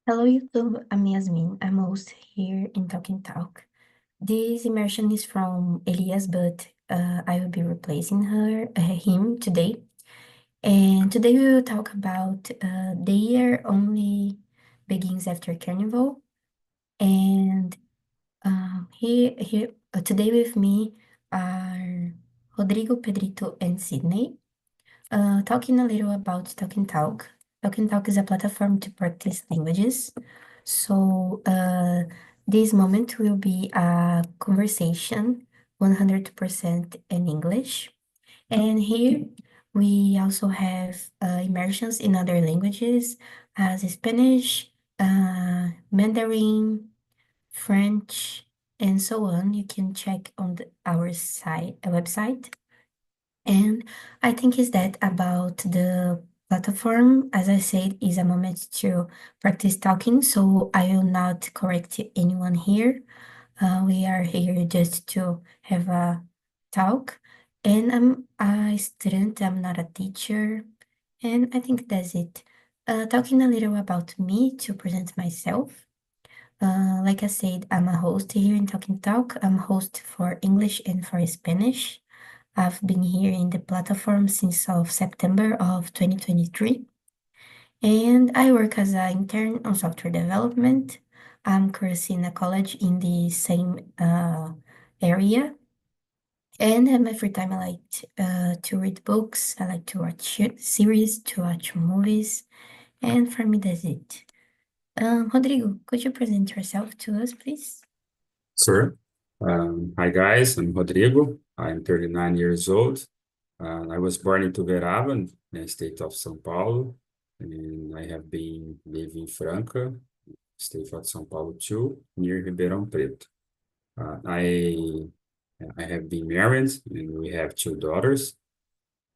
Hello YouTube, I'm Yasmin. I'm host here in Talking Talk. This immersion is from Elias, but I will be replacing him today. And today we will talk about the year only begins after Carnival. And today with me are Rodrigo, Pedrito, and Sydney. Talking a little about Talking Talk. Talking Talk is a platform to practice languages. So, this moment will be a conversation 100% in English. And here we also have immersions in other languages as Spanish, Mandarin, French, and so on. You can check on our website. And I think is that about the platform, as I said, is a moment to practice talking, so I will not correct anyone here. We are here just to have a talk. And I'm a student, I'm not a teacher. And I think that's it. Talking a little about me to present myself. Like I said, I'm a host here in Talking Talk. I'm host for English and for Spanish. I've been here in the platform since of September of 2023, and I work as an intern on software development. I'm currently in a college in the same area, and in my free time, I like to read books. I like to watch series, to watch movies, and for me, that's it. Rodrigo, could you present yourself to us, please? Sure. Hi guys, I'm Rodrigo. I'm 39 years old. I was born in Tuverava, in the state of São Paulo, and I have been living in Franca, state of São Paulo too, near Ribeirão Preto. I have been married, and we have two daughters.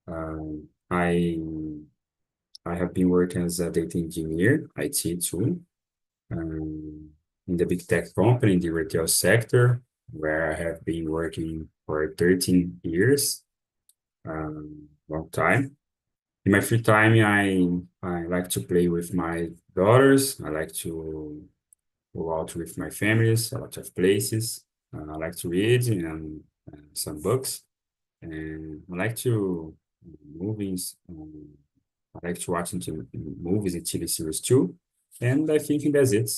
Um, I I have been working as a data engineer, IT too, in the big tech company in the retail sector, where I have been working for 13 years, long time. In my free time, I like to play with my daughters. I like to go out with my families, a lot of places. I like to read and some books, and I like to movies. I like to watch into movies and TV series too. And I think that's it.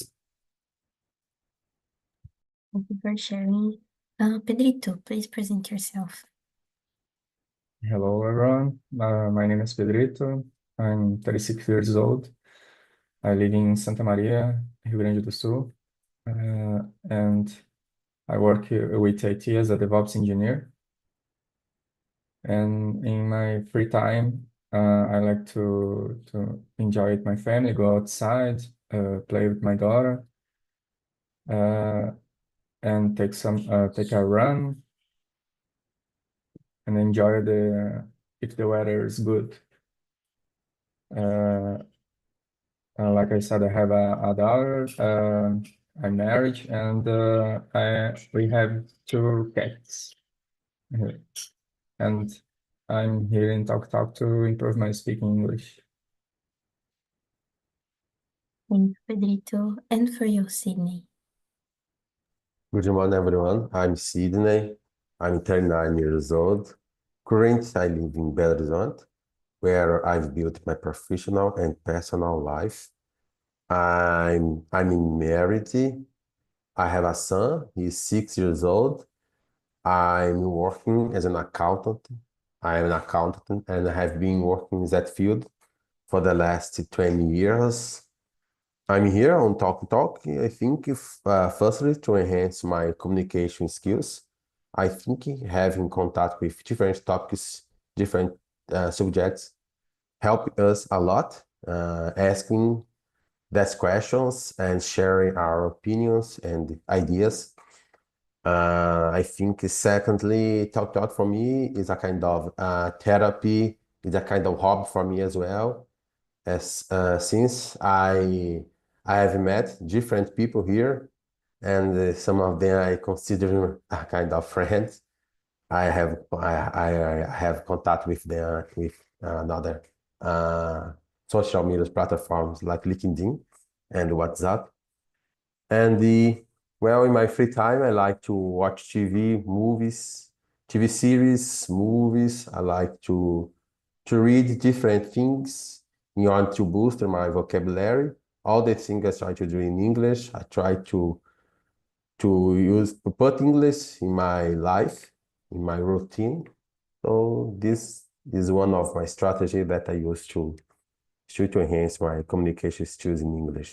Thank you for sharing. Pedrito, please present yourself. Hello, everyone. My name is Pedrito. I'm 36 years old. I live in Santa Maria, Rio Grande do Sul, and I work with IT as a DevOps engineer. And in my free time, I like to enjoy with my family, go outside, play with my daughter, and take a run and enjoy if the weather is good. Like I said, I have a daughter. I'm married, and we have two cats. And I'm here in Talk to improve my speaking English. Thank you, Pedrito. And for you, Sydney. Good morning, everyone. I'm Sydney. I'm 39 years old. Currently, I live in Belo Horizonte, where I've built my professional and personal life. I'm married. I have a son. He's 6 years old. I'm working as an accountant. I am an accountant, and I have been working in that field for the last 20 years. I'm here on Talk. I think firstly to enhance my communication skills. I think having contact with different topics, different subjects, help us a lot. Asking those questions and sharing our opinions and ideas. I think secondly, Talk for me is a kind of therapy, is a kind of hobby for me as well. As since I have met different people here, and some of them I consider a kind of friends. I have contact with them with another social media platforms like LinkedIn, and WhatsApp. And well, in my free time, I like to watch TV, movies, TV series, movies. I like to read different things in order to boost my vocabulary. All the things I try to do in English, I try to put English in my life, in my routine. So this is one of my strategies that I use to enhance my communication skills in English.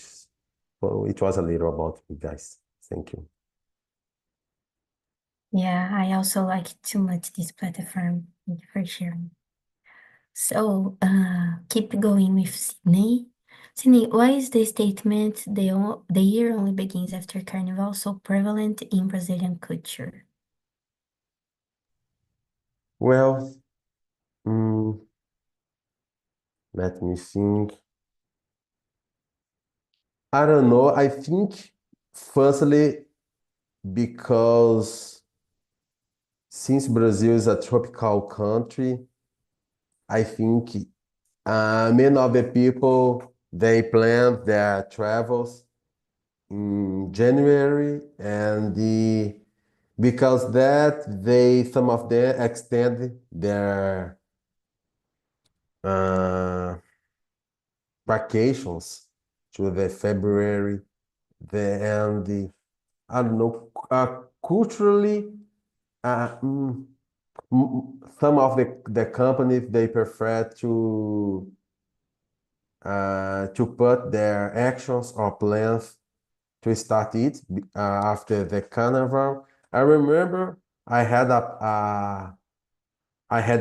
So it was a little about me, guys. Thank you. Yeah, I also like too much this platform. Thank you for sharing. So, keep going with Sydney. Sydney, why is the statement the year only begins after Carnival so prevalent in Brazilian culture? Well, let me think. I don't know. I think, firstly, because since Brazil is a tropical country, I think many of the people they plan their travels in January, and because that some of them extend their uh, vacations to the February, I don't know, culturally, uh, mm, some of the companies they prefer to put their actions or plans to start it after the carnival. I remember I had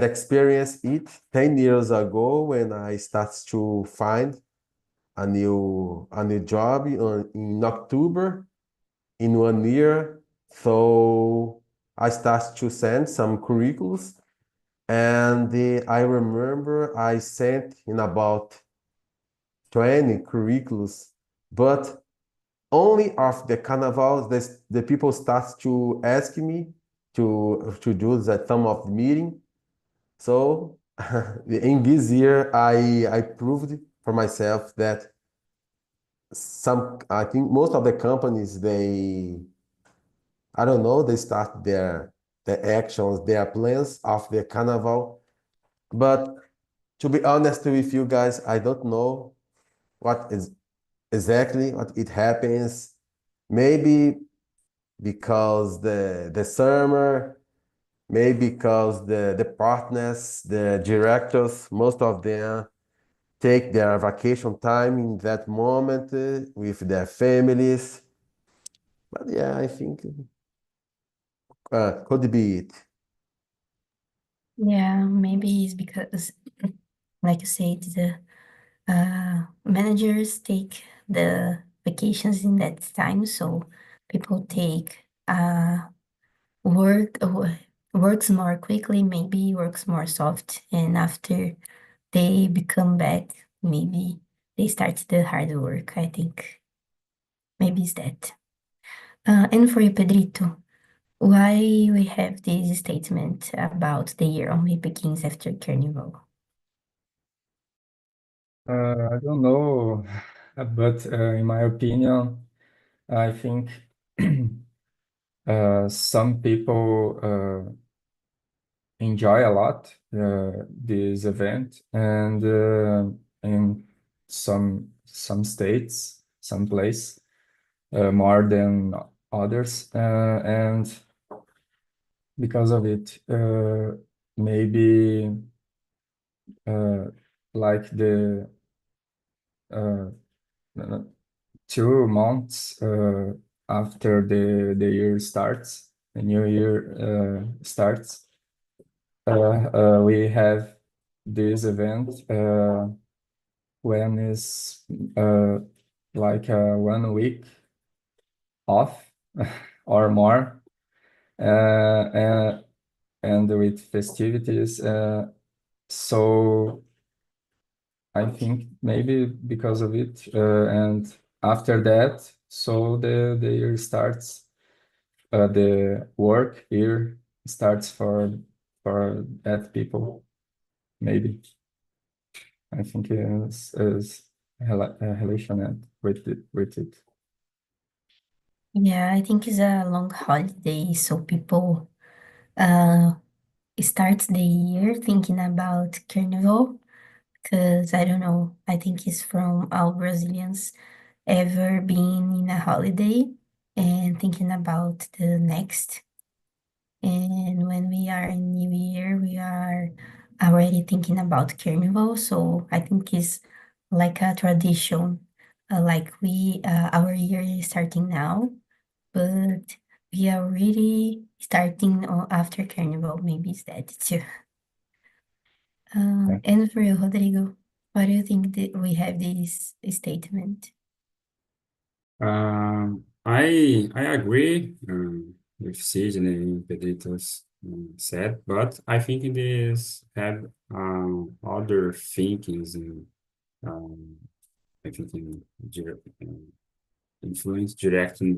experienced it 10 years ago when I started to find a new job in October in 1 year. So I started to send some curriculums, and I remember I sent in about 20 curriculums, but only after the carnival, the people start to ask me to do the some of the meeting. So in this year, I proved for myself that I think most of the companies I don't know, they start their actions, their plans after the carnival. But to be honest with you guys, I don't know what is exactly what it happens. Maybe because the summer, maybe because the partners, the directors, most of them take their vacation time in that moment with their families. But yeah, I think could be it. Yeah, maybe it's because, like you said, the managers take the vacations in that time, so people take work works more quickly, maybe works more soft, and after they become back, maybe they start the hard work. I think maybe it's that. And for you, Pedrito, why we have this statement about the year only begins after Carnival? I don't know, but in my opinion, I think some people enjoy a lot this event, and in some states, some place more than others, and because of it, maybe uh, like the uh, 2 months after the year starts, the new year starts. We have this event when is like 1 week off or more, and with festivities. So I think maybe because of it, and after that, so the year starts, the work year starts for that people. Maybe I think is relationed with it. Yeah, I think it's a long holiday, so people uh start the year thinking about Carnival, because I don't know, I think it's from all Brazilians ever being in a holiday and thinking about the next. And when we are in New Year, we are already thinking about Carnival. So I think it's like a tradition. Like our year is starting now, but we are really starting after Carnival. Maybe it's that too. Yeah. And for you, Rodrigo, why do you think that we have this statement? I agree with Sidney and Pedrito's said, but I think this have other thinkings and um, I think influence direct in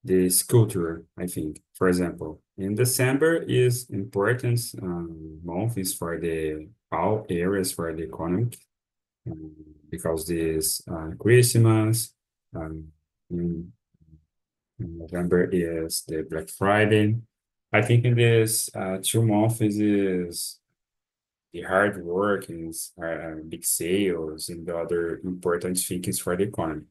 this culture. I think, for example, in December is important month is for the all areas for the economic um, because this Christmas, um, in, in November is the Black Friday. I think in this 2 months is the hard work and big sales and the other important things for the economy.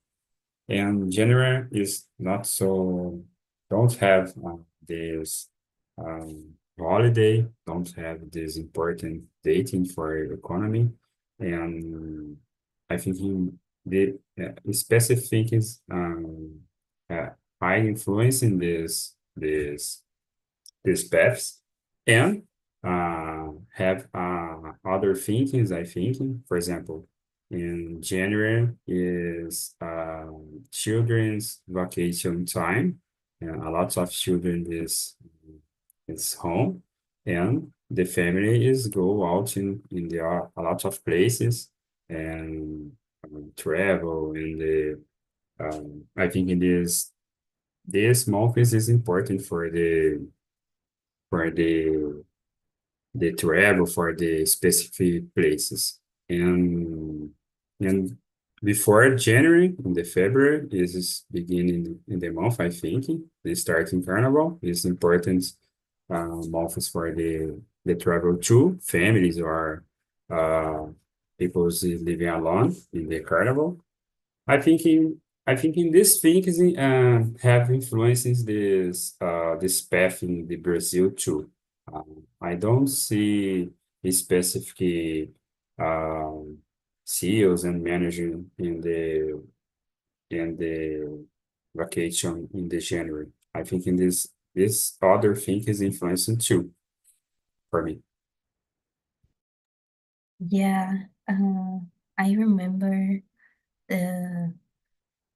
And January is not so, don't have this holiday, don't have this important dating for economy. And I think the specific is uh, high influence in these paths and have other thinkings, I think. For example, in January is children's vacation time. And a lot of children is home and the family is go out in the a lot of places and travel and I think in this month is important for the travel for the specific places. And before January, in the February, is beginning in the month, I think. The starting Carnival is important months for the travel too. Families or uh, people living alone in the Carnival. I think in I think in these things have influences this path in the Brazil too. I don't see a specific um, CEOs and managing in the vacation in the January. I think in this other thing is influencing too for me. Yeah, I remember the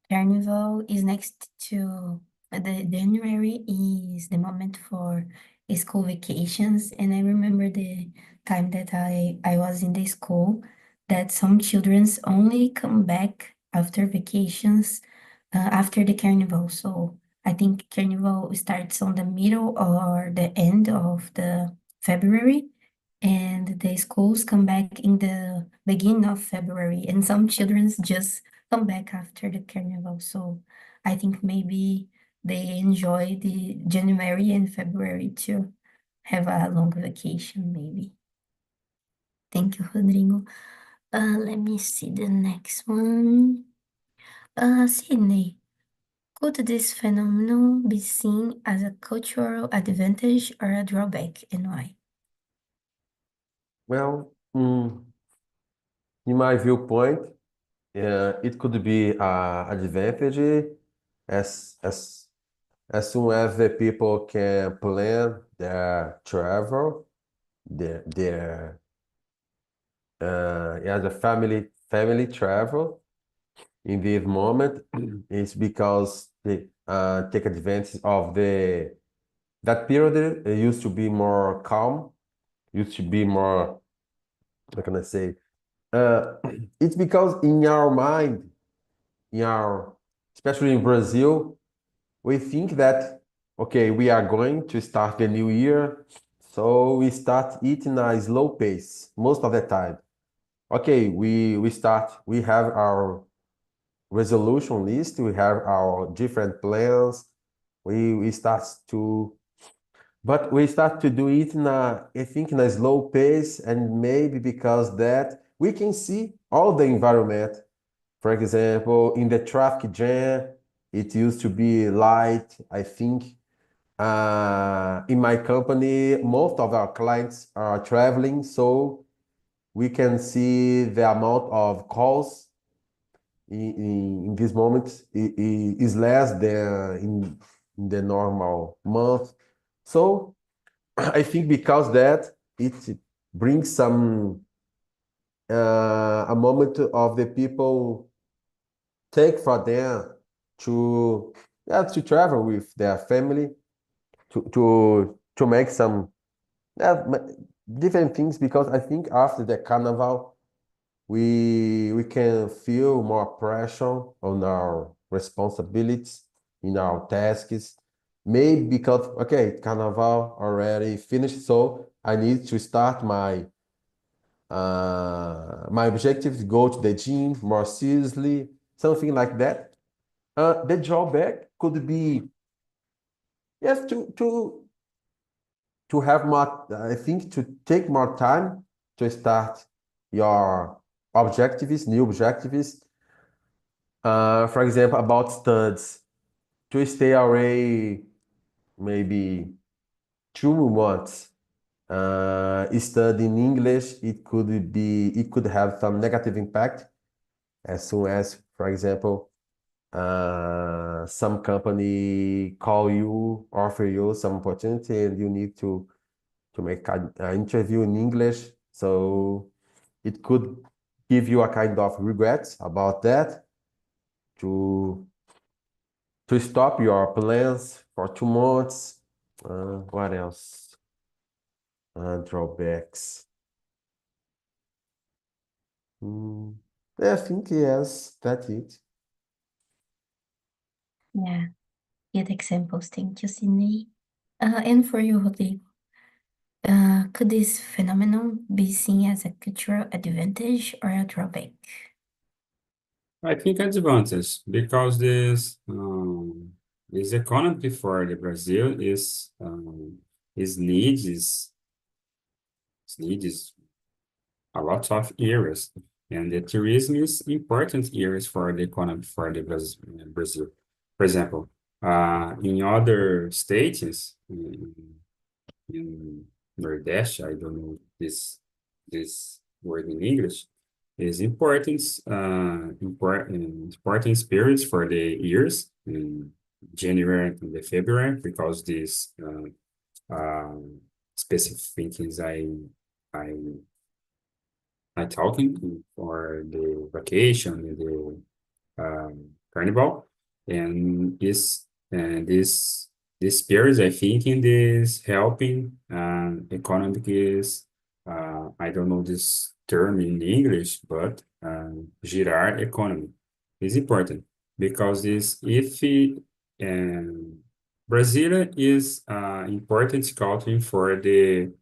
Carnival is next to the January is the moment for school vacations, and I remember the time that I was in the school that some childrens only come back after vacations after the Carnival. So I think Carnival starts on the middle or the end of the February, and the schools come back in the beginning of February, and some childrens just come back after the Carnival. So I think maybe they enjoy the January and February to have a long vacation, maybe. Thank you, Rodrigo. Let me see the next one. Sydney, could this phenomenon be seen as a cultural advantage or a drawback, and why? Well, in my viewpoint, it could be advantage as as as soon as the people can plan their travel, their as a family travel in this moment is because they take advantage of that period used to be more calm, used to be more, how can I say? Uh, it's because in our mind, in our, especially in Brazil, we think that, okay, we are going to start the new year, so we start eating a slow pace most of the time. okay, we have our resolution list, we have our different plans. We start to, but we start to do it in a, I think, in a slow pace, and maybe because that we can see all the environment. For example, in the traffic jam, it used to be light. I think in my company, most of our clients are traveling, so we can see the amount of calls in this moment is less than in the normal month. So I think because that it brings some a moment of the people take for them to, yeah, to travel with their family to make some, yeah, different things, because I think after the carnival we can feel more pressure on our responsibilities in our tasks. Maybe because, okay, carnival already finished, so I need to start my objective to go to the gym more seriously, something like that. The drawback could be, yes, to have more, I think, to take more time to start your objectives, new objectives. For example, about studies, to stay away maybe 2 months studying English, it could have some negative impact as soon as, for example, some company call you, offer you some opportunity, and you need to make an interview in English. So it could give you a kind of regret about that, to stop your plans for 2 months. What else? Drawbacks. Hmm. I think yes, that's it. Yeah, good examples. Thank you, Sydney. And for you, Rodrigo, could this phenomenon be seen as a cultural advantage or a drawback? I think advantage because this economy for the Brazil is needs a lot of areas, and the tourism is important areas for the economy for the Brazil. For example, in other states, in Nordeste, I don't know this word in English, is important periods for the years in January and the February, because these specific things I talking for the vacation, the Carnival, and this period, I think, in this helping economic is I don't know this term in English, but girar economy is important, because this if Brazil is important country for the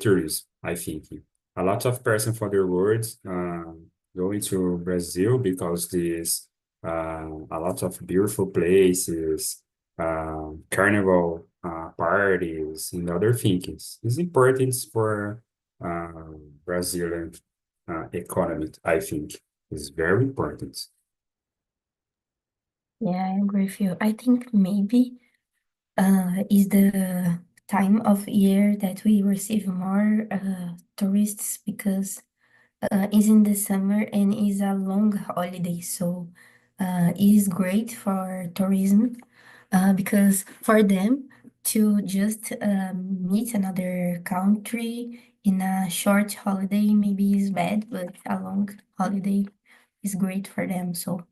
tourism, I think. A lot of person for their words going to Brazil because there's a lot of beautiful places, carnival parties, and other things. It's important for Brazilian economy, I think. It's very important. Yeah, I agree with you. I think maybe is the time of year that we receive more tourists because is in the summer and is a long holiday, so it is great for tourism because for them to just meet another country in a short holiday maybe is bad, but a long holiday is great for them. So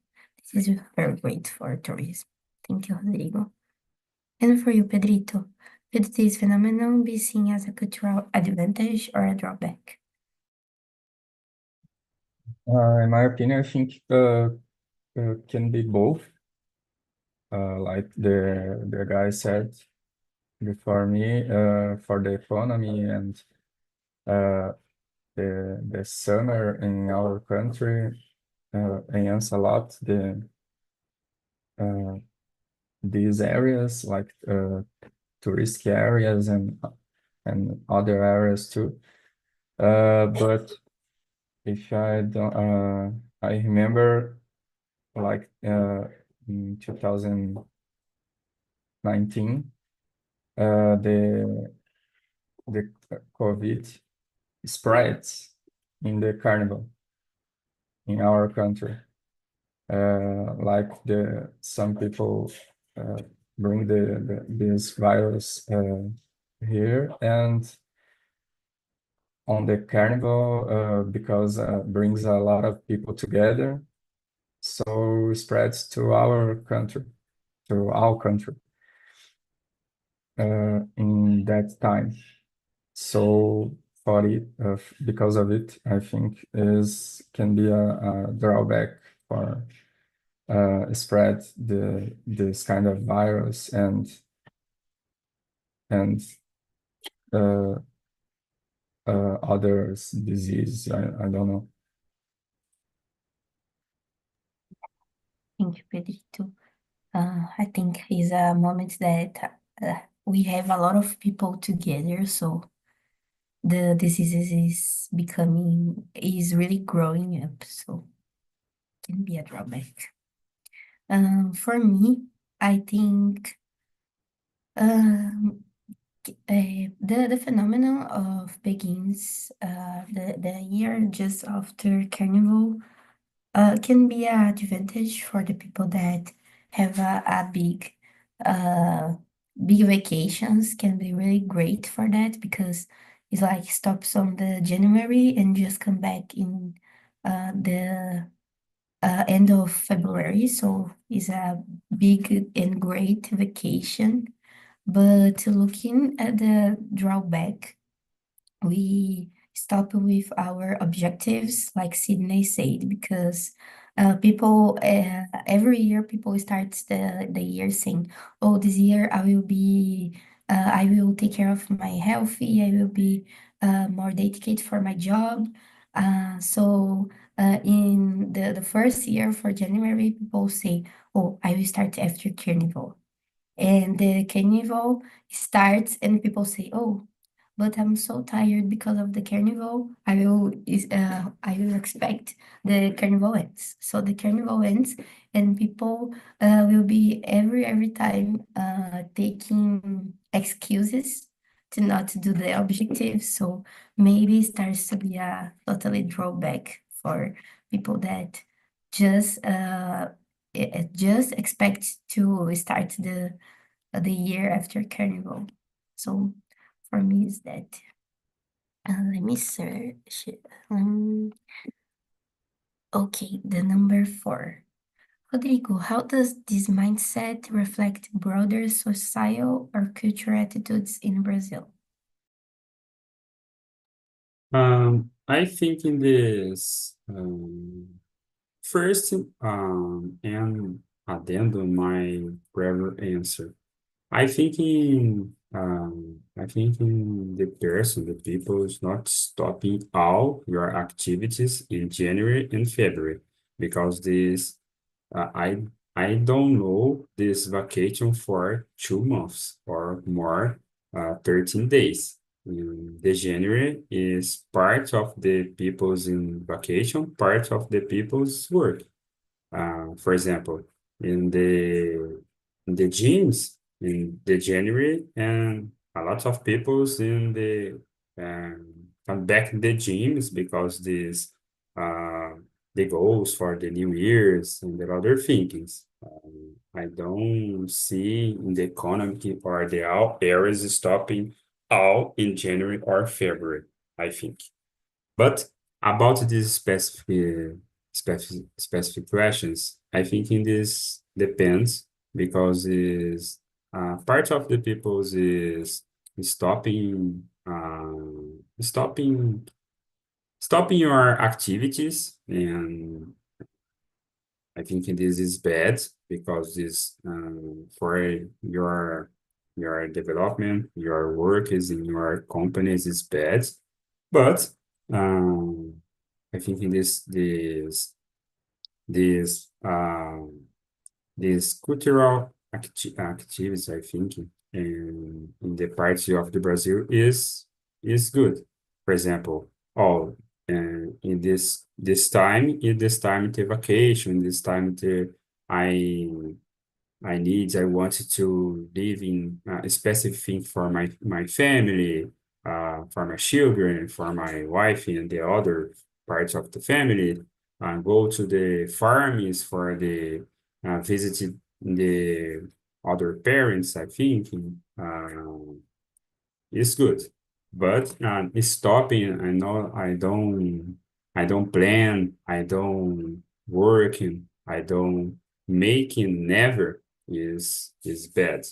this is very great for tourism. Thank you, Rodrigo. And for you, Pedrito, could this phenomenon be seen as a cultural advantage or a drawback? In my opinion, I think can be both. Like the guy said before me, for the economy and the summer in our country enhance a lot these areas like touristic areas and other areas too. But if I don't, I remember like in 2019, the COVID spreads in the carnival in our country. Like some people bring this virus here, and on the carnival because brings a lot of people together, so it spreads to our country, in that time. So for it, because of it, I think is can be a drawback for spread this kind of virus and uh, other disease. I don't know. Thank you, Pedrito. I think it's a moment that we have a lot of people together, so the diseases is really growing up, so can be a drawback. For me, I think um, the phenomenon of begins the year just after Carnival can be an advantage for the people that have a big vacations, can be really great for that because it's like stops on the January and just come back in the end of February. So it's a big and great vacation. But looking at the drawback, we stop with our objectives, like Sydney said, because people every year people starts the year saying, "Oh, this year I will take care of my healthy. I will be more dedicated for my job." In the first year for January, people say, "Oh, I will start after Carnival." And the carnival starts, and people say, "Oh, but I'm so tired because of the carnival. I will expect the carnival ends." So the carnival ends, and people will be every time taking excuses to not do the objective. So maybe it starts to be a totally drawback for people that just just expect to start the year after Carnival. So for me, is that. Let me search. Um, okay, the number 4. Rodrigo, how does this mindset reflect broader societal or cultural attitudes in Brazil? I think in this first and addendum my prior answer. I think in the person, the people is not stopping all your activities in January and February because this I don't know this vacation for 2 months or more, 13 days. The January is part of the people's in vacation, part of the people's work. For example, in the gyms in the January, and a lot of people's in the come back in the gyms because this uh, the goals for the New Year's and the other thinkings. I don't see in the economy or the all areas stopping all in January or February, I think. But about these specific questions, I think in this depends because is part of the people's is stopping your activities, and I think this is bad because this for your development, your work is in your companies is bad. But I think in this these cultural activities, I think, in the parts of the Brazil is good. For example, oh, in this time to vacation, this time to I I wanted to live in a specific thing for my family, for my children, for my wife and the other parts of the family. Go to the farms for the visit the other parents, I think. It's good. But stopping, I know I don't plan, I don't working, I don't making never is bad.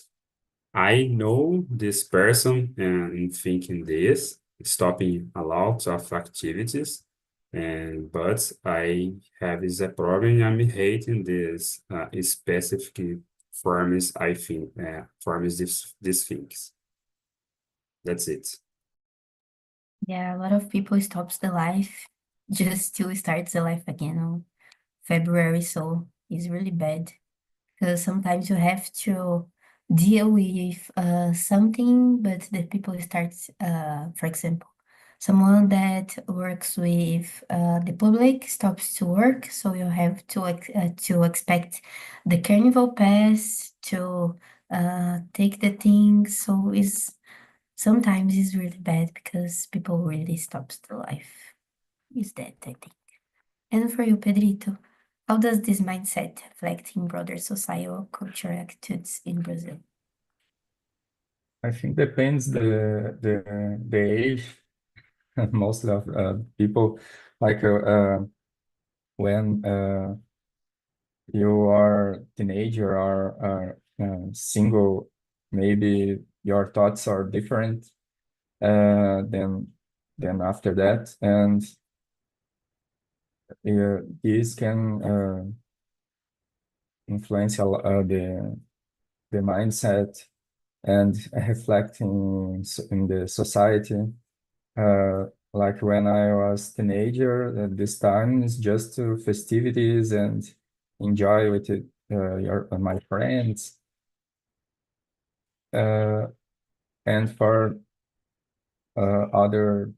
I know this person and in thinking this, stopping a lot of activities, and but I have is a problem. I'm hating this specific forms. I think forms these things. That's it. Yeah, a lot of people stops the life just to start the life again on February, so it's really bad. Because sometimes you have to deal with something, but the people start, for example, someone that works with the public stops to work, so you have to expect the carnival pass to take the things. So it's sometimes it's really bad because people really stops the life. Is that I think. And for you, Pedrito, how does this mindset reflect in broader societal cultural attitudes in Brazil? I think depends the age, mostly of people. Like when you are teenager or single, maybe your thoughts are different than after that, and this can influence the mindset and reflect in the society. Uh, like when I was teenager, at this time is just to festivities and enjoy with it, my friends. Uh, and for other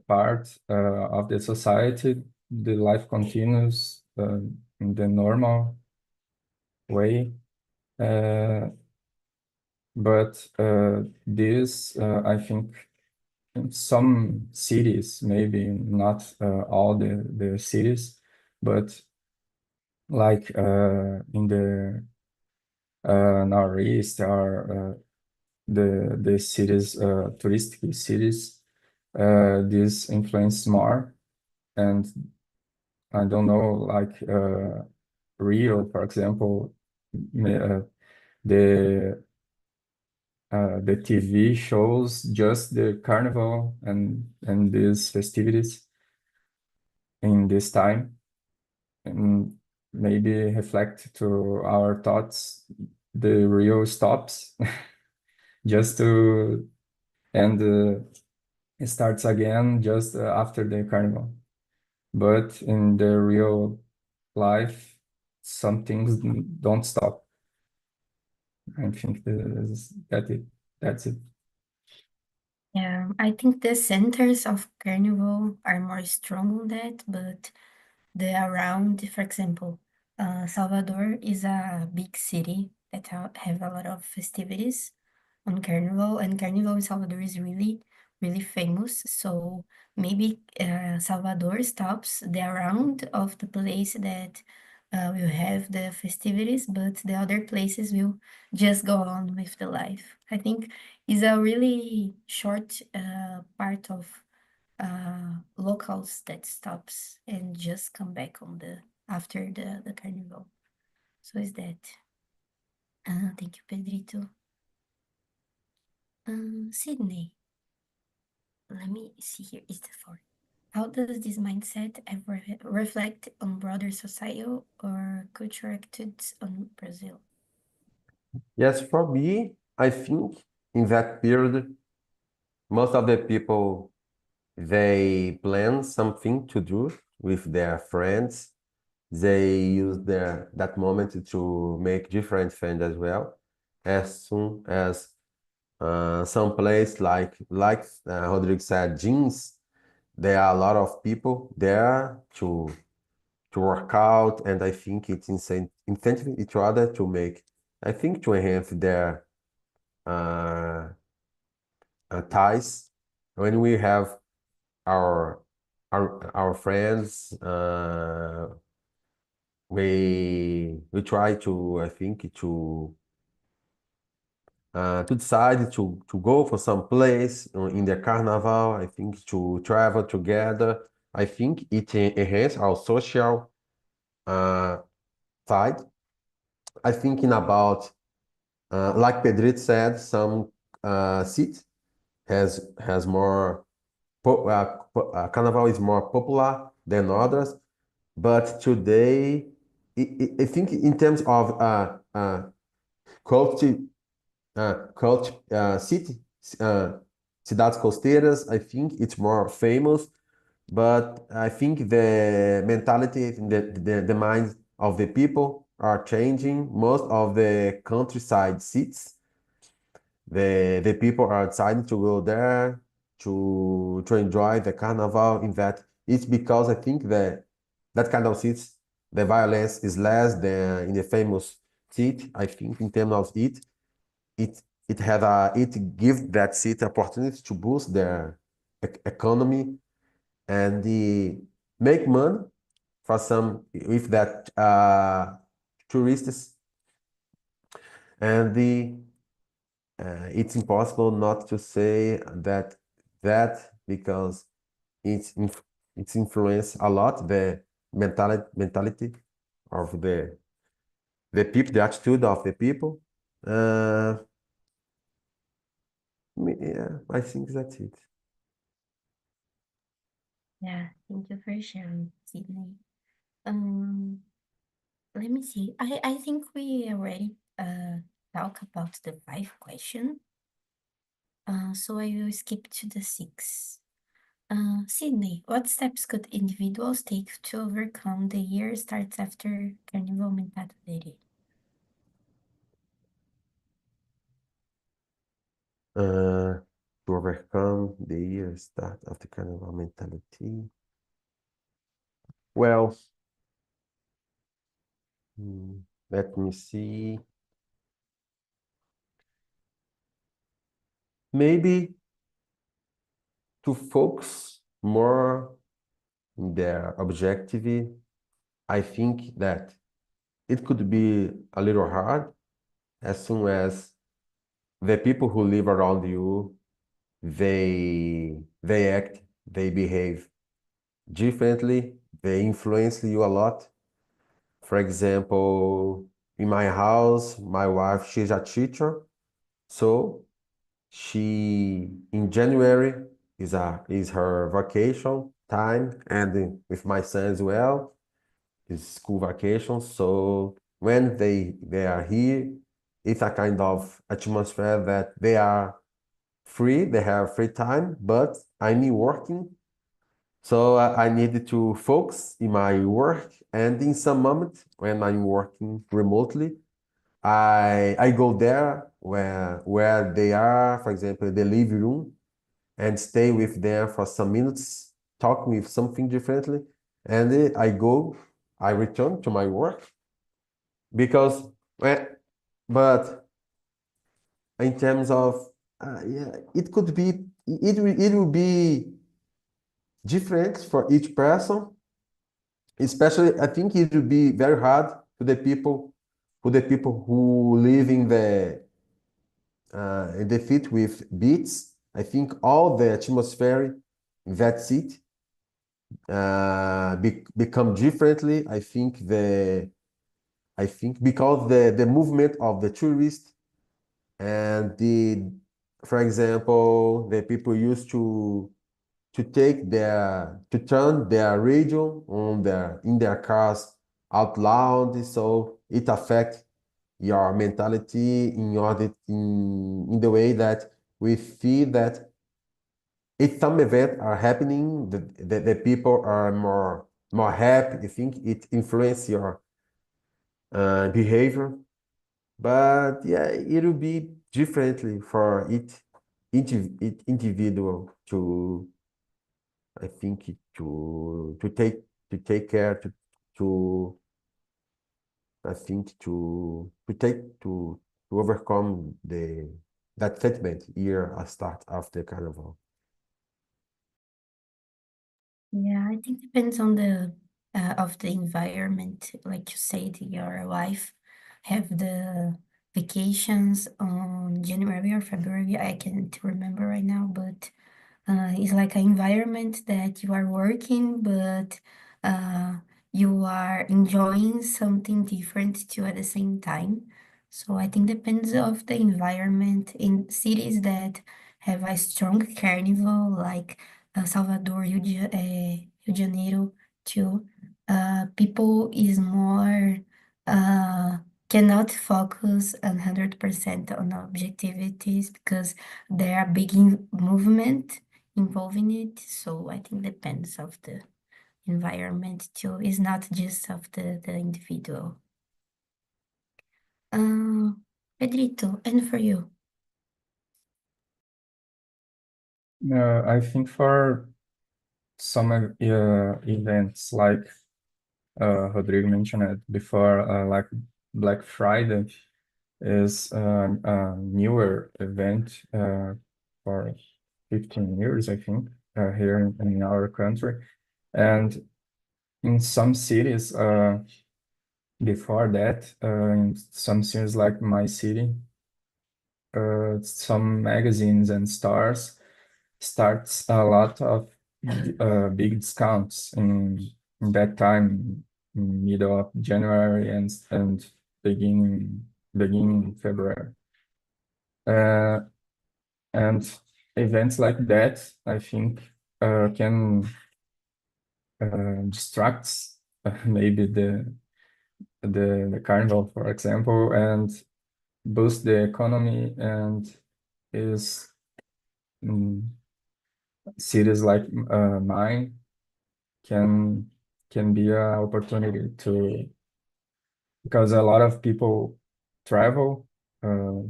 part of the society, the life continues in the normal way. Uh, but this, I think, in some cities, maybe not all the cities, but like in the northeast or the cities, touristic cities, this influence more. And I don't know, like Rio, for example, the the TV shows just the carnival and these festivities in this time, and maybe reflect to our thoughts the real stops just to and it starts again just after the carnival. But in the real life, some things don't stop. I think that's it. Yeah, I think the centers of Carnival are more strong on that, but the around, for example, Salvador is a big city that have a lot of festivities on Carnival, and Carnival in Salvador is really, really famous. So maybe Salvador stops the around of the place that will have the festivities, but the other places will just go on with the life. I think is a really short part of locals that stops and just come back on the after the carnival. So is that. Thank you, Pedrito. Sydney, let me see here. Is the four. How does this mindset ever reflect on broader societal or cultural attitudes on Brazil? Yes, for me, I think in that period, most of the people they plan something to do with their friends. They use that moment to make different friends as well. As soon as some place like Rodrigo said, gyms, there are a lot of people there to work out, and I think it's incentive each other to make, I think, to enhance their uh, ties. When we have our our friends, we try to, I think, to decide to go for some place in the Carnival. I think to travel together. I think it enhance our social uh, side. I thinking about like Pedrito said, some city has more Carnival is more popular than others, but today I think in terms of culture, city, uh, cidades costeiras, I think it's more famous. But I think the mentality, the minds of the people are changing. Most of the countryside cities, the people are deciding to go there to enjoy the carnival. In that, it's because I think that kind of cities, the violence is less than in the famous city. I think in terms of it it gives that city opportunity to boost their economy and the make money for some with that tourists, and the it's impossible not to say that because it's influenced a lot the mentality of the people, the attitude of the people. uh, yeah, I think that's it. Yeah, thank you for sharing, Sydney. Um, Let me see. I think we already talked about the five question. So I will skip to the six. Sydney, what steps could individuals take to overcome the year starts after Carnival mentality? uh, to overcome the year start of the carnival mentality. Well, let me see. Maybe to focus more in their objective. I think that it could be a little hard as soon as the people who live around you, they act, they behave differently, they influence you a lot. For example, in my house, my wife, she's a teacher, so she in January is her vacation time, and with my son as well, is school vacation. So when they are here, it's a kind of atmosphere that they are free, they have free time, but I'm working. So I needed to focus in my work, and in some moment when I'm working remotely, I go there where they are, for example, the living room, and stay with them for some minutes, talk with something differently, and I return to my work because, well, but in terms of, yeah, it could be, it will be different for each person. Especially, I think it will be very hard to the people who live in the fit with beats. I think all the atmosphere in that city become differently. I think because the movement of the tourists and for example, the people used to turn their radio on their in their cars out loud, so it affects your mentality in the way that we feel that if some events are happening, the people are more happy. I think it influences your behavior. But yeah, it will be differently for each individual to, I think, to take care to I think to overcome the that sentiment year at start of the carnival. Yeah, I think depends on the of the environment. Like you said, your wife have the vacations on January or February. I can't remember right now, but it's like an environment that you are working, but uh, you are enjoying something different too at the same time. So I think depends of the environment in cities that have a strong carnival, like Salvador, Rio de Janeiro, too. People is more uh, cannot focus 100% on objectivities because there are big movement involving it. So I think depends of the environment too. It's not just of the individual. Uh, Pedrito, and for you? I think for some events like Rodrigo mentioned it before, like Black Friday is a newer event for 15 years, I think, here in our country. And in some cities, before that, in some cities like my city, some magazines and stores starts a lot of big discounts in that time, in middle of January and beginning February. And events like that, I think, can distract maybe the carnival, for example, and boost the economy, and is cities like mine can be an opportunity to, because a lot of people travel uh,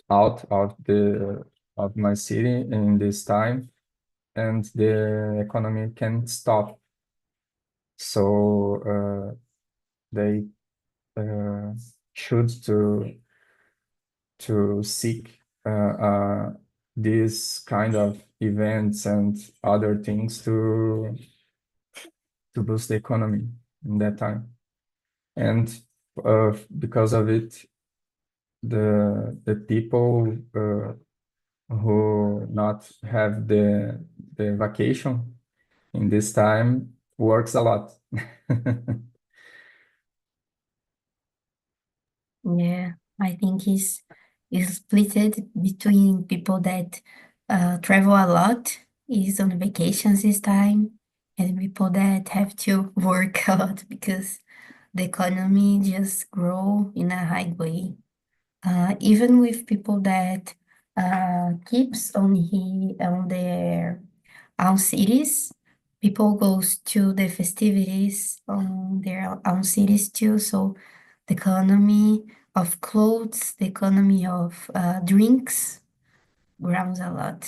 out of my city in this time, and the economy can stop. So they should to seek these kind of events and other things to boost the economy in that time. And because of it, the people who not have the vacation in this time works a lot. Yeah, I think is split between people that travel a lot, is on vacations this time, and people that have to work a lot because the economy just grow in a high way. Even with people that keeps on their own cities, people goes to the festivities on their own cities too. So the economy of clothes, the economy of drinks grows a lot.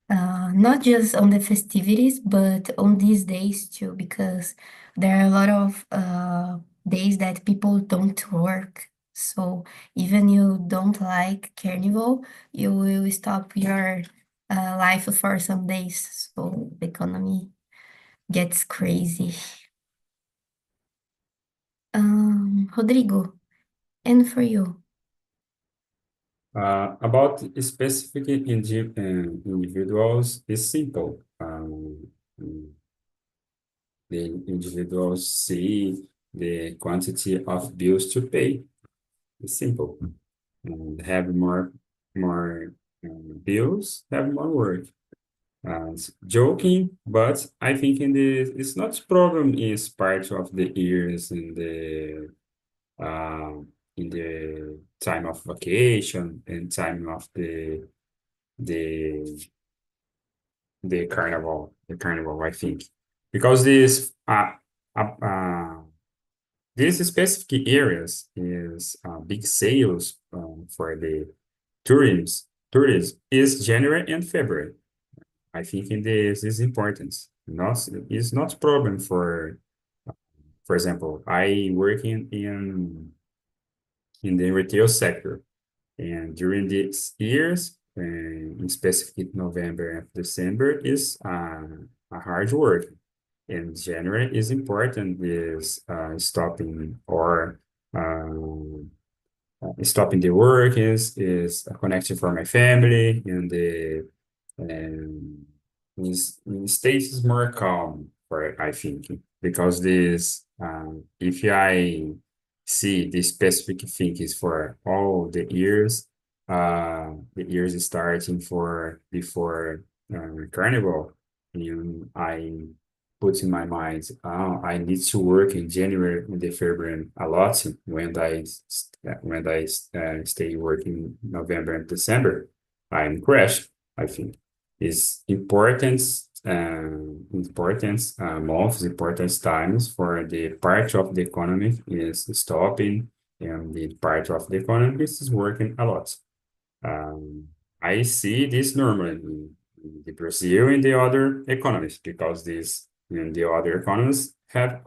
Not just on the festivities, but on these days too, because there are a lot of days that people don't work. So even you don't like Carnival, you will stop your life for some days. So the economy gets crazy. Rodrigo, and for you? About specific individuals is simple. The individuals see the quantity of bills to pay. It's simple. And have more bills, have more work. Joking, but I think it's not problem is part of the years in the time of vacation and time of the the carnival, I think, because these specific areas is big sales for the tourism is January and February. I think in this is important. Not it's not problem for example, I work in the retail sector, and during these years, in specific November and December is a hard work. And January is important, is stopping or um, stopping the work is a connection for my family, and the and in states is more calm for I think, because this if I see the specific thing is for all the years is starting for before carnival, and I put in my mind, oh, I need to work in January and the February a lot when I stay working November and December. I'm crash, I think. It's months, important times for the part of the economy is stopping, and the part of the economy is working a lot. Um, I see this normally in the Brazil and the other economies, because this and the other economies have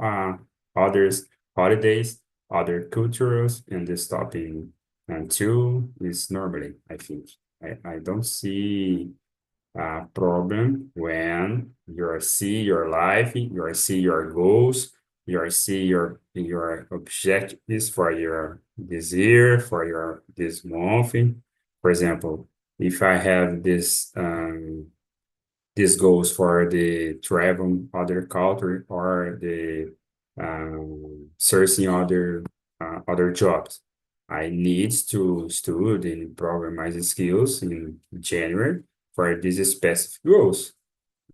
others holidays, other cultures, and the stopping and too is normally, I think. I don't see problem when you see your life, you see your goals, you see your objectives for your this year, for your this month. For example, if I have this goals for the travel other country, or the searching other jobs. I need to study and program my skills in January for these specific goals.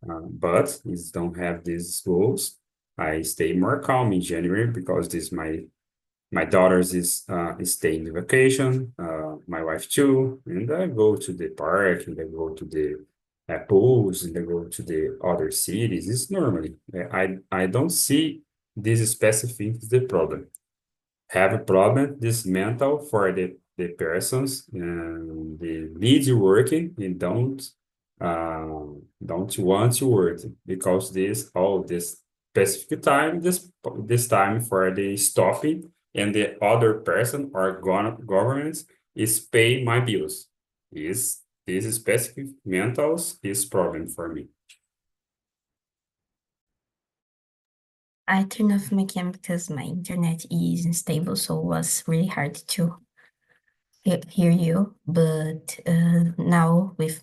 But if don't have these goals, I stay more calm in January, because this my daughters is staying on vacation, my wife too, and I go to the park, and I go to the pools, and I go to the other cities. It's normally I don't see this specific the problem. Have a problem this mental for the persons, and the need working, and don't want to work, because this specific time, this time for the stopping, and the other person or government is pay my bills. Is this specific mentals is problem for me. I turned off my cam because my internet is unstable, so it was really hard to hear you. But now with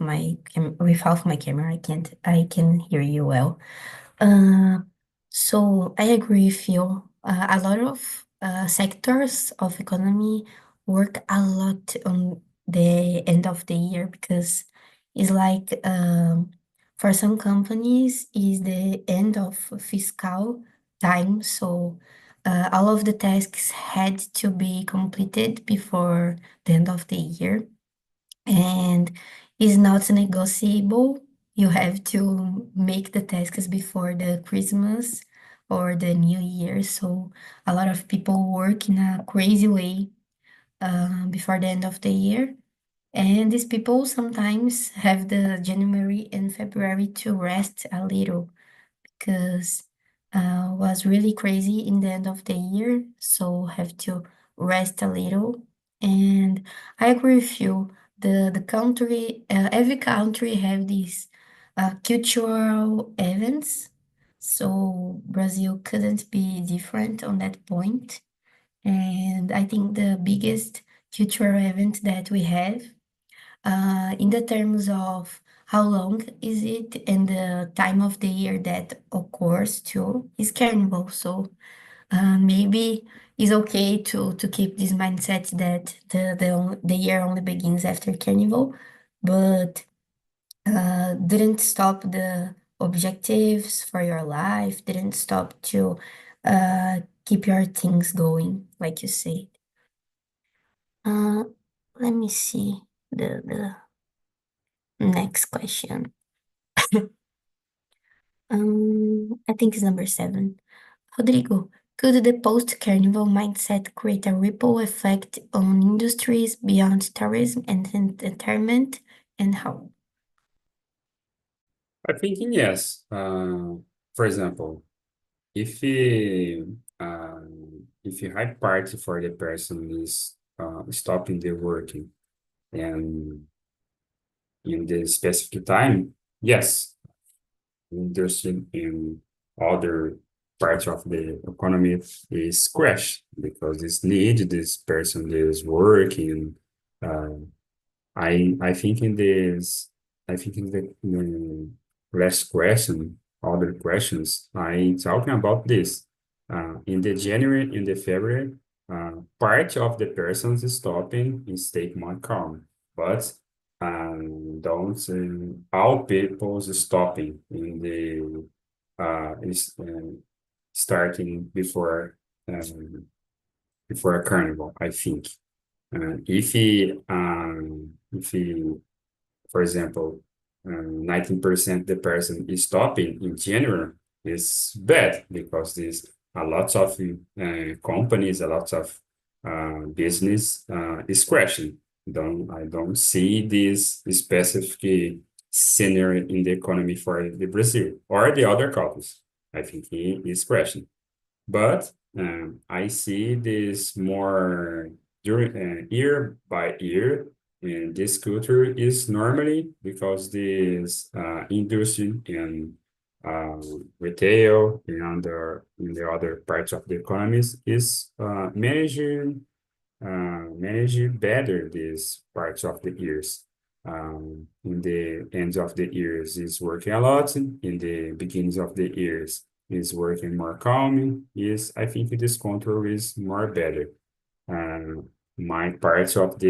without my camera, I can hear you well. Uh, so I agree with you. A lot of sectors of economy work a lot on the end of the year, because it's like for some companies is the end of fiscal time. So all of the tasks had to be completed before the end of the year, and is not negotiable. You have to make the tasks before the Christmas or the New Year. So a lot of people work in a crazy way before the end of the year. And these people sometimes have the January and February to rest a little, because was really crazy in the end of the year, so have to rest a little. And I agree with you. The country, every country have these cultural events, so Brazil couldn't be different on that point. And I think the biggest cultural event that we have in the terms of how long is it and the time of the year that occurs too is Carnival. So maybe it's okay to keep this mindset that the year only begins after Carnival, but didn't stop the objectives for your life, didn't stop to keep your things going, like you said. Uh, Let me see the Next question. I think it's number 7. Rodrigo, could the post-carnival mindset create a ripple effect on industries beyond tourism and entertainment, and how? I think yes. For example, if you hide party for the person is stopping the working and in the specific time, yes, industry in other parts of the economy is crash because it's need this person is working. Uh, I think in this, I think in the last question, other questions, I talking about this. In the January, in the February, part of the persons is stopping is take more calm, but don't all people is stopping in the is starting before a carnival, I think. If he, for example, 19% the person is stopping in January is bad because there's a lot of companies, a lot of business is crashing. I don't see this specific scenario in the economy for the Brazil or the other countries. I think he is crashing. But I see this more during year by year, and this culture is normally because this industry and retail and in the other parts of the economies is manage better these parts of the years. In the ends of the years is working a lot. In the beginnings of the years is working more calm. Is I think this control is more better. My parts of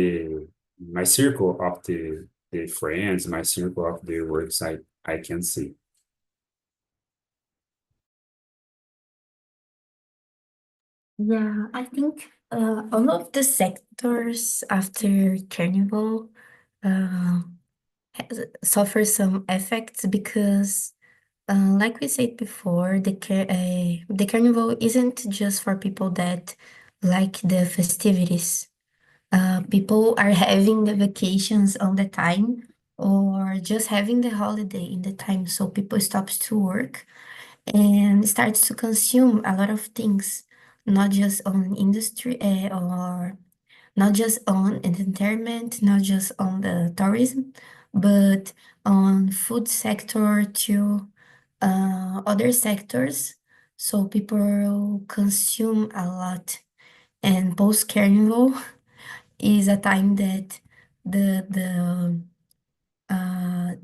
my circle of the friends, my circle of the works, I can see. Yeah, I think all of the sectors after Carnival uh, suffer some effects because, like we said before, the Carnival isn't just for people that like the festivities. People are having the vacations on the time or just having the holiday in the time, so people stops to work and starts to consume a lot of things, not just on industry or not just on entertainment, not just on the tourism, but on food sector to other sectors. So people consume a lot. And post carnival is a time that the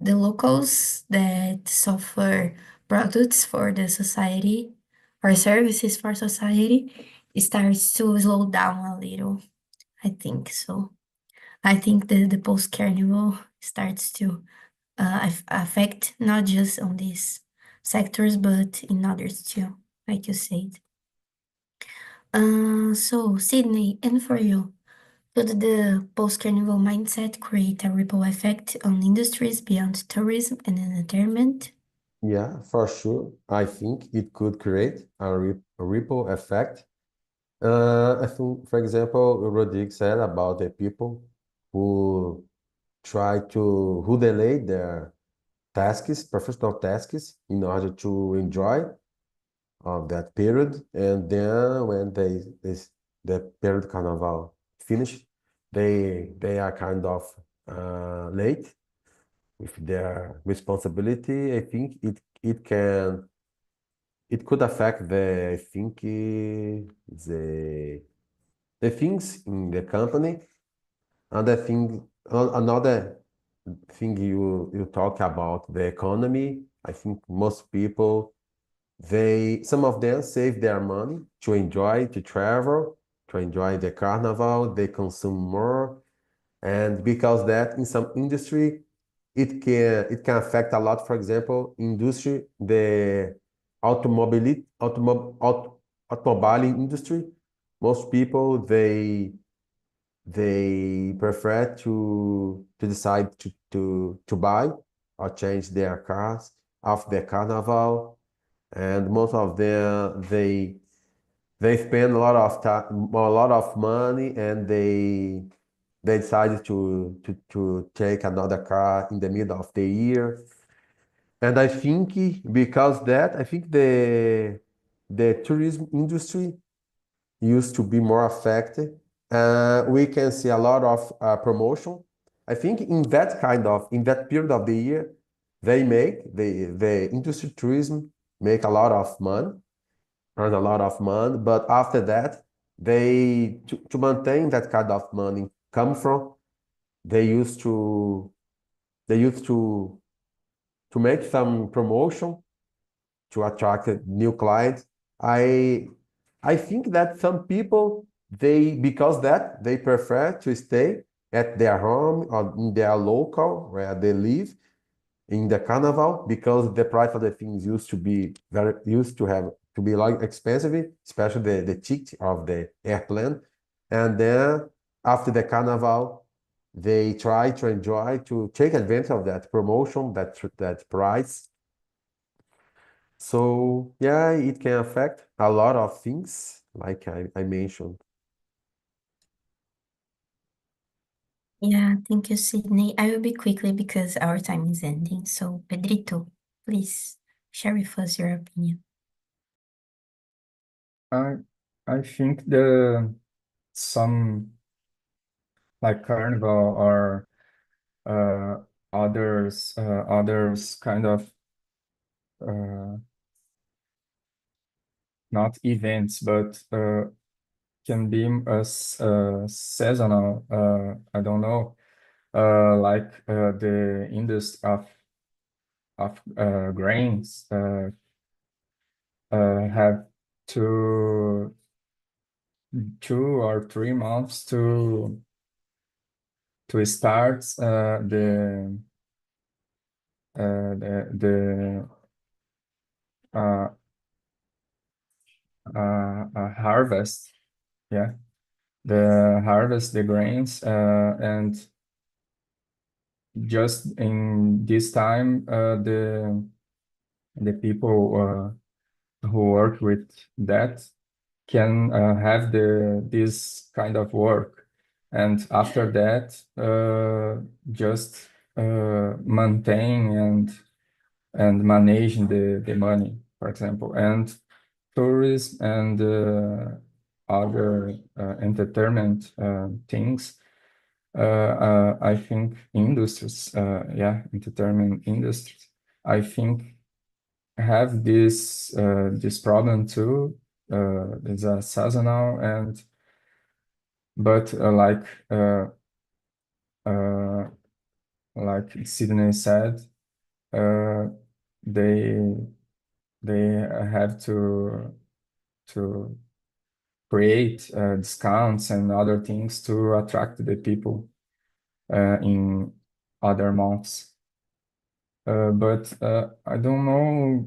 locals that suffer products for the society or services for society starts to slow down a little. I think so. I think the post carnival starts to affect not just on these sectors but in others too, like you said. So Sydney, and for you, could the post-carnival mindset create a ripple effect on industries beyond tourism and entertainment? Yeah, for sure. I think it could create a ripple effect. I think, for example, Rodrigo said about the people who who delay their tasks, professional tasks, in order to enjoy that period. And then when the period carnival finish, they are kind of late with their responsibility. I think it could affect I think the things in the company. Another thing you talk about the economy. I think most people some of them save their money to enjoy to travel, to enjoy the carnival. They consume more, and because that in some industry it can affect a lot. For example, industry the automobile industry. Most people they prefer to decide to to buy or change their cars after the carnival, and most of them they spend a lot of time, a lot of money, and they decided to take another car in the middle of the year. And I think because that, I think the tourism industry used to be more affected. We can see a lot of promotion. I think in that period of the year, the industry tourism make a lot of money, earn a lot of money. But after that, to maintain that kind of money come from, they used to they used to make some promotion to attract new clients. I I think that some people because that they prefer to stay at their home or in their local where they live in the carnival, because the price of the things used to have to be like expensive, especially the ticket of the airplane. And then after the carnival, they try to enjoy to take advantage of that promotion, that price. So yeah, it can affect a lot of things, like I mentioned. Yeah, thank you, Sydney. I will be quickly because our time is ending. So, Pedrito, please share with us your opinion. I I think some like Carnival or uh, others kind of not events, but can be seasonal. I don't know, like the industry of grains have two 2 or 3 months to start the uh, harvest. Yeah, the harvest the grains, and just in this time, the people who work with that can have this kind of work, and after that, just maintain and manage the money, for example, and tourism and other entertainment things. I think industries, yeah, entertainment industries, I think have this problem too. It's a seasonal, and but uh, like Sydney said, uh, they they have to create discounts and other things to attract the people in other months. But I don't know,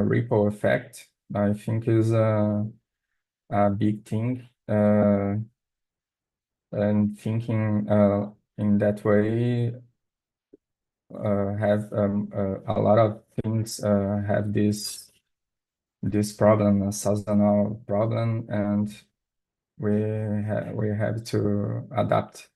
ripple effect, I think is a big thing. And thinking in that way, have a lot of things have this problem, a seasonal problem, and we have to adapt.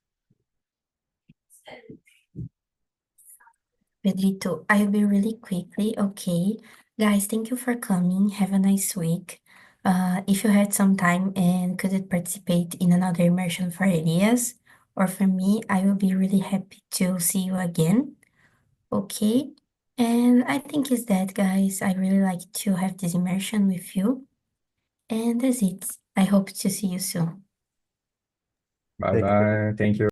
Pedrito, I'll be really quickly, okay? Guys, thank you for coming. Have a nice week. If you had some time and couldn't participate in another immersion for Elias or for me, I will be really happy to see you again, okay? And I think is that, guys. I really like to have this immersion with you. And that's it. I hope to see you soon. Bye Thank you. bye. Thank you.